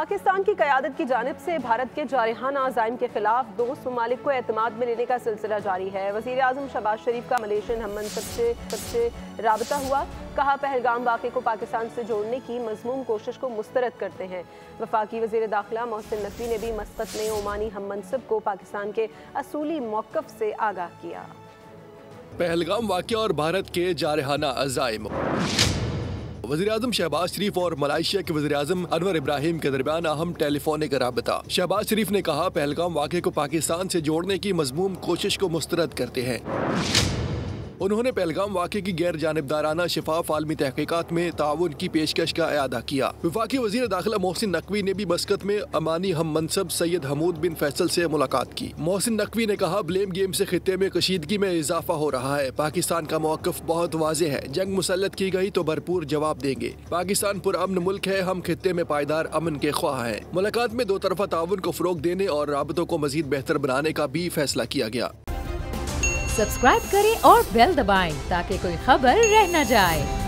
पाकिस्तान की क़यादत की जानिब से भारत के जारहाना अज़ाइम के खिलाफ दोस्त ममालिक को एतमाद में लेने का सिलसिला जारी है। वज़ीर आज़म शहबाज शरीफ का मलेशियन हम मनसब से राबता हुआ। कहा, पहलगाम वाक़े को पाकिस्तान से जोड़ने की मज़मूम कोशिश को मुस्तरद करते हैं। वफाकी वज़ीर दाखिला मोहसिन नकवी ने भी मस्कत में ओमानी हम मनसब को पाकिस्तान के असूली मौक़िफ़ से आगाह किया। पहलगाम वाक़या और भारत के जारहाना अज़ाइम। वज़ीर-ए-आज़म शहबाज शरीफ और मलेशिया के वज़ीर-ए-आज़म अनवर इब्राहिम के दरमियान अहम टेलीफोनिक राबता। शहबाज शरीफ ने कहा, पहलगाम वाक़े को पाकिस्तान से जोड़ने की मज़मूम कोशिश को मुस्तरद करते हैं। उन्होंने पहलगाम वाक़े की गैर जानिबदाराना शफाफ आलमी तहक़ीक़ात में ताउन की पेशकश का इआदा किया। वफाकी वज़ीर दाखिला मोहसिन नकवी ने भी मस्कत में अमानी हम मनसब सैयद हमूद बिन फैसल से मुलाकात की। मोहसिन नकवी ने कहा, ब्लेम गेम से खित्ते में कशीदगी में इजाफा हो रहा है। पाकिस्तान का मौक़िफ़ बहुत वाज़ेह है। जंग मुसल्लत की गई तो भरपूर जवाब देंगे। पाकिस्तान पुरअमन मुल्क है। हम खित्ते में पायदार अमन के ख्वाह हैं। मुलाकात में दो तरफ़ा ताउन को फ़रोग़ देने और राबतों को मज़ीद बेहतर बनाने का भी फैसला किया गया। सब्सक्राइब करें और बेल दबाएं ताकि कोई खबर रह न जाए।